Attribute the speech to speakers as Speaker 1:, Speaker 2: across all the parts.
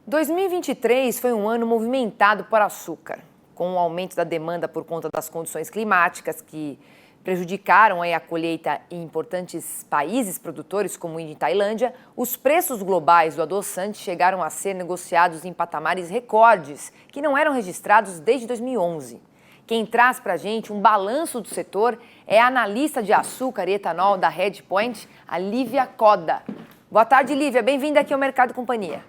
Speaker 1: 2023 foi um ano movimentado para o açúcar, com o aumento da demanda por conta das condições climáticas que prejudicaram a colheita em importantes países produtores como Índia e Tailândia. Os preços globais do adoçante chegaram a ser negociados em patamares recordes, que não eram registrados desde 2011. Quem traz para a gente um balanço do setor é a analista de açúcar e etanol da Redpoint, a Lívia Coda. Boa tarde, Lívia. Bem-vinda aqui ao Mercado e Companhia.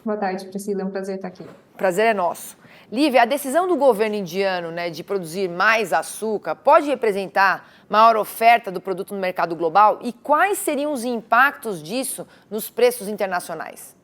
Speaker 2: Boa tarde, Priscila. É um prazer estar aqui.
Speaker 1: Prazer é nosso. Lívia, a decisão do governo indiano, de produzir mais açúcar pode representar maior oferta do produto no mercado global? E quais seriam os impactos disso nos preços internacionais?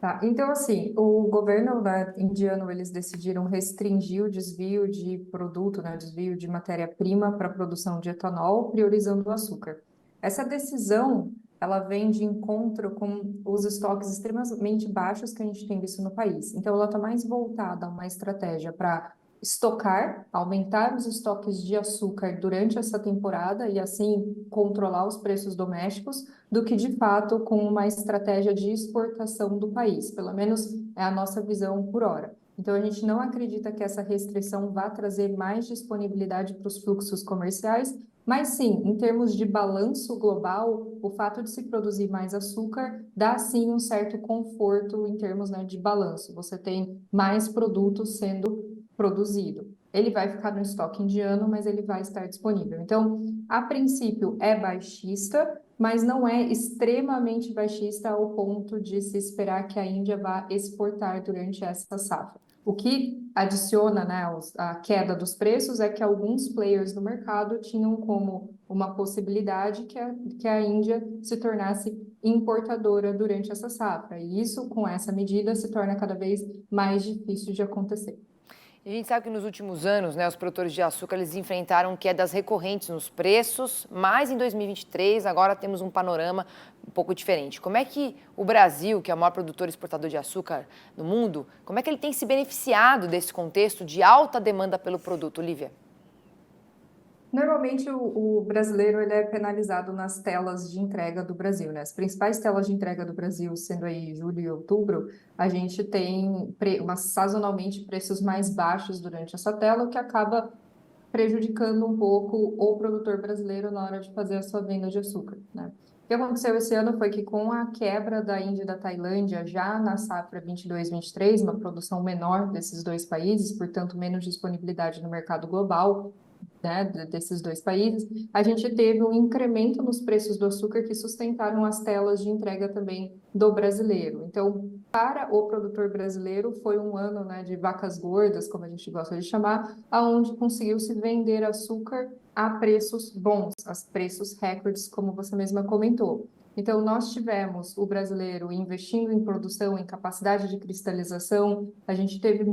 Speaker 2: Tá, então, assim, o governo indiano, eles decidiram restringir o desvio de produto, desvio de matéria-prima para a produção de etanol, priorizando o açúcar. Essa decisão, ela vem de encontro com os estoques extremamente baixos que a gente tem visto no país. Então, ela está mais voltada a uma estratégia para estocar, aumentar os estoques de açúcar durante essa temporada e, assim, controlar os preços domésticos, do que, de fato, com uma estratégia de exportação do país. Pelo menos é a nossa visão por hora. Então, a gente não acredita que essa restrição vá trazer mais disponibilidade para os fluxos comerciais, mas sim, em termos de balanço global, o fato de se produzir mais açúcar dá sim um certo conforto em termos, de balanço. Você tem mais produtos sendo produzido. Ele vai ficar no estoque indiano, mas ele vai estar disponível. Então, a princípio é baixista, mas não é extremamente baixista ao ponto de se esperar que a Índia vá exportar durante essa safra. O que adiciona, a queda dos preços é que alguns players no mercado tinham como uma possibilidade que a Índia se tornasse importadora durante essa safra. E isso, com essa medida, se torna cada vez mais difícil de acontecer.
Speaker 1: A gente sabe que nos últimos anos, os produtores de açúcar eles enfrentaram quedas recorrentes nos preços, mas em 2023 agora temos um panorama um pouco diferente. Como é que o Brasil, que é o maior produtor e exportador de açúcar no mundo, como é que ele tem se beneficiado desse contexto de alta demanda pelo produto, Lívia?
Speaker 2: Normalmente o brasileiro ele é penalizado nas telas de entrega do Brasil, né? As principais telas de entrega do Brasil, sendo aí julho e outubro, a gente tem sazonalmente preços mais baixos durante essa tela, o que acaba prejudicando um pouco o produtor brasileiro na hora de fazer a sua venda de açúcar, né? O que aconteceu esse ano foi que, com a quebra da Índia e da Tailândia, já na safra 22-23, uma produção menor desses dois países, portanto, menos disponibilidade no mercado global, desses dois países, a gente teve um incremento nos preços do açúcar que sustentaram as telas de entrega também do brasileiro. Então, para o produtor brasileiro, foi um ano, de vacas gordas, como a gente gosta de chamar, aonde conseguiu se vender açúcar a preços bons, a preços recordes, como você mesma comentou. Então, nós tivemos o brasileiro investindo em produção, em capacidade de cristalização. A gente teve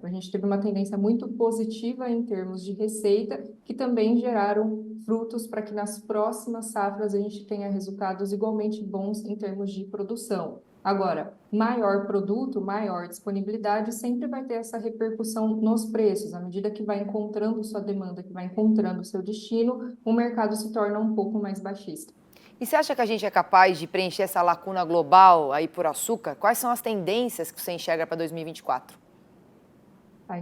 Speaker 2: a gente teve uma tendência muito positiva em termos de receita, que também geraram frutos para que nas próximas safras a gente tenha resultados igualmente bons em termos de produção. Agora, maior produto, maior disponibilidade, sempre vai ter essa repercussão nos preços. À medida que vai encontrando sua demanda, que vai encontrando seu destino, o mercado se torna um pouco mais baixista.
Speaker 1: E você acha que a gente é capaz de preencher essa lacuna global aí por açúcar? Quais são as tendências que você enxerga para 2024?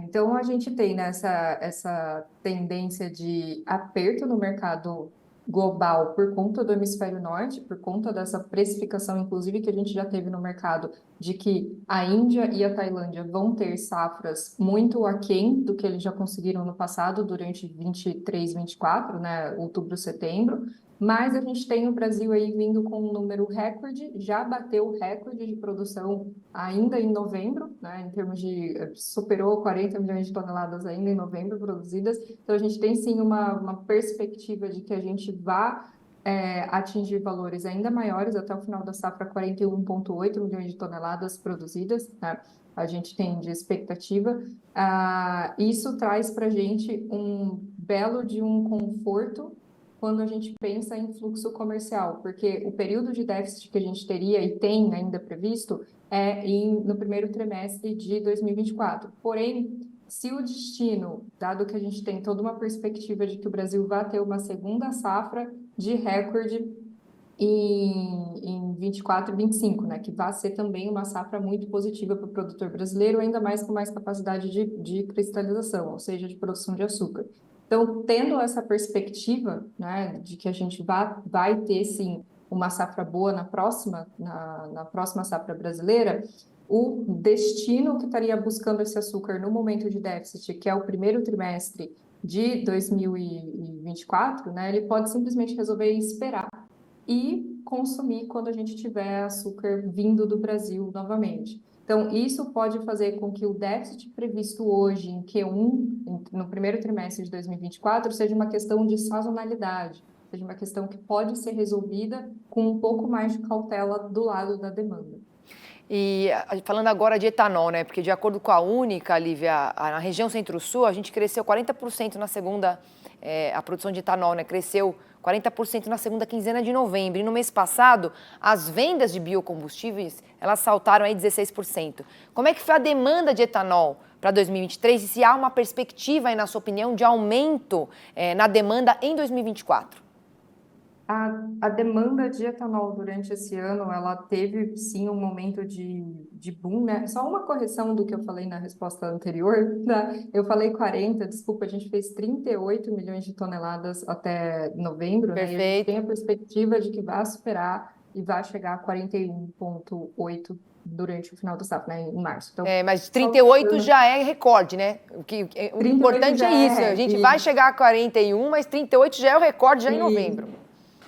Speaker 2: Então, a gente tem essa tendência de aperto no mercado global por conta do hemisfério norte, por conta dessa precificação, inclusive, que a gente já teve no mercado, de que a Índia e a Tailândia vão ter safras muito aquém do que eles já conseguiram no passado, durante 23, 24, outubro, setembro. Mas a gente tem o Brasil aí vindo com um número recorde, já bateu o recorde de produção ainda em novembro, em termos de superou 40 milhões de toneladas ainda em novembro produzidas. Então, a gente tem sim uma perspectiva de que a gente vá atingir valores ainda maiores até o final da safra, 41,8 milhões de toneladas produzidas, né? A gente tem de expectativa. Isso traz para a gente um belo de um conforto quando a gente pensa em fluxo comercial, porque o período de déficit que a gente teria e tem ainda previsto no primeiro trimestre de 2024. Porém, se o destino, dado que a gente tem toda uma perspectiva de que o Brasil vai ter uma segunda safra de recorde em 24 e 25, né, que vai ser também uma safra muito positiva para o produtor brasileiro, ainda mais com mais capacidade de cristalização, ou seja, de produção de açúcar. Então, tendo essa perspectiva, né, de que a gente vai ter, sim, uma safra boa na próxima safra brasileira, o destino que estaria buscando esse açúcar no momento de déficit, que é o primeiro trimestre de 2024, né, ele pode simplesmente resolver esperar e consumir quando a gente tiver açúcar vindo do Brasil novamente. Então, isso pode fazer com que o déficit previsto hoje em Q1, no primeiro trimestre de 2024, seja uma questão de sazonalidade, seja uma questão que pode ser resolvida com um pouco mais de cautela do lado da demanda.
Speaker 1: E falando agora de etanol, né? Porque de acordo com a Única, Lívia, na região Centro-Sul, a gente cresceu 40% na segunda, a produção de etanol, né? Cresceu 40% na segunda quinzena de novembro. E no mês passado, as vendas de biocombustíveis, elas saltaram aí 16%. Como é que foi a demanda de etanol para 2023 e se há uma perspectiva, aí, na sua opinião, de aumento na demanda em 2024?
Speaker 2: A demanda de etanol durante esse ano, ela teve sim um momento de boom, né? Só uma correção do que eu falei na resposta anterior, né? Eu falei 40, desculpa, a gente fez 38 milhões de toneladas até novembro, né? E a gente tem
Speaker 1: Perfeito.
Speaker 2: a perspectiva de que vai superar e vai chegar a 41,8 durante o final do safra, né? Em março. Então,
Speaker 1: Mas
Speaker 2: só
Speaker 1: 38 já é recorde, né? O
Speaker 2: 38
Speaker 1: importante é
Speaker 2: já
Speaker 1: isso. A
Speaker 2: é,
Speaker 1: gente vai chegar a 41, mas 38 já é o recorde já em
Speaker 2: e
Speaker 1: novembro.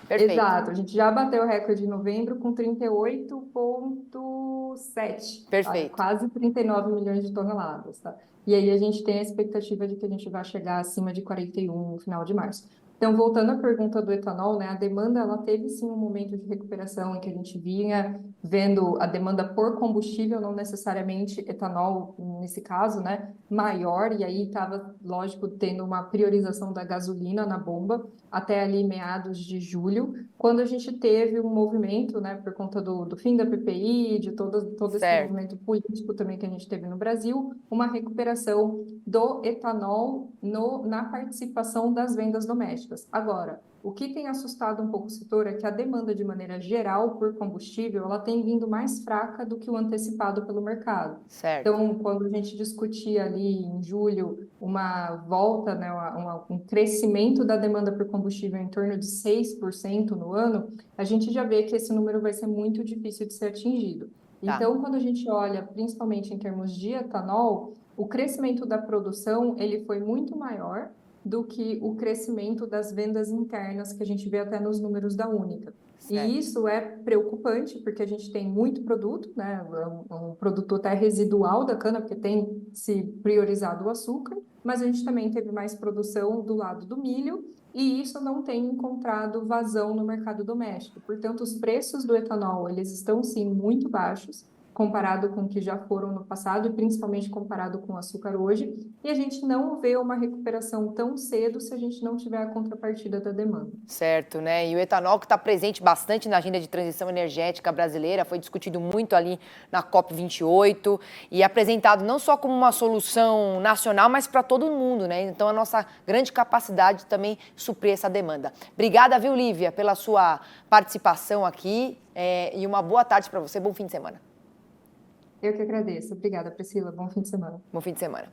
Speaker 1: Perfeito.
Speaker 2: exato, a gente já bateu o recorde em novembro com 38,7,
Speaker 1: Perfeito.
Speaker 2: quase 39 milhões de toneladas, tá? E aí a gente tem a expectativa de que a gente vai chegar acima de 41 no final de março. Então, voltando à pergunta do etanol, né, a demanda ela teve sim um momento de recuperação em que a gente vinha vendo a demanda por combustível, não necessariamente etanol nesse caso, né, maior, e aí estava, lógico, tendo uma priorização da gasolina na bomba até ali meados de julho, quando a gente teve um movimento, né, por conta do fim da PPI, de todo esse
Speaker 1: Certo.
Speaker 2: movimento político também que a gente teve no Brasil, uma recuperação do etanol na participação das vendas domésticas. Agora, o que tem assustado um pouco o setor é que a demanda, de maneira geral, por combustível, ela tem vindo mais fraca do que o antecipado pelo mercado.
Speaker 1: Certo.
Speaker 2: Então, quando a gente discutia ali em julho uma volta, né, um crescimento da demanda por combustível em torno de 6% no ano, a gente já vê que esse número vai ser muito difícil de ser atingido.
Speaker 1: Tá.
Speaker 2: Então, quando a gente olha, principalmente em termos de etanol, o crescimento da produção ele foi muito maior do que o crescimento das vendas internas que a gente vê até nos números da Única. E
Speaker 1: Certo.
Speaker 2: isso é preocupante, porque a gente tem muito produto, né? Um produto até residual da cana, porque tem se priorizado o açúcar, mas a gente também teve mais produção do lado do milho, e isso não tem encontrado vazão no mercado doméstico. Portanto, os preços do etanol, eles estão sim muito baixos, comparado com o que já foram no passado, e principalmente comparado com o açúcar hoje, e a gente não vê uma recuperação tão cedo se a gente não tiver a contrapartida da demanda.
Speaker 1: Certo, né? E o etanol que está presente bastante na agenda de transição energética brasileira, foi discutido muito ali na COP28 e apresentado não só como uma solução nacional, mas para todo mundo, né? Então, a nossa grande capacidade de também suprir essa demanda. Obrigada, viu, Lívia, pela sua participação aqui e uma boa tarde para você, bom fim de semana.
Speaker 2: Eu que agradeço. Obrigada, Priscila. Bom fim de semana.
Speaker 1: Bom fim de semana.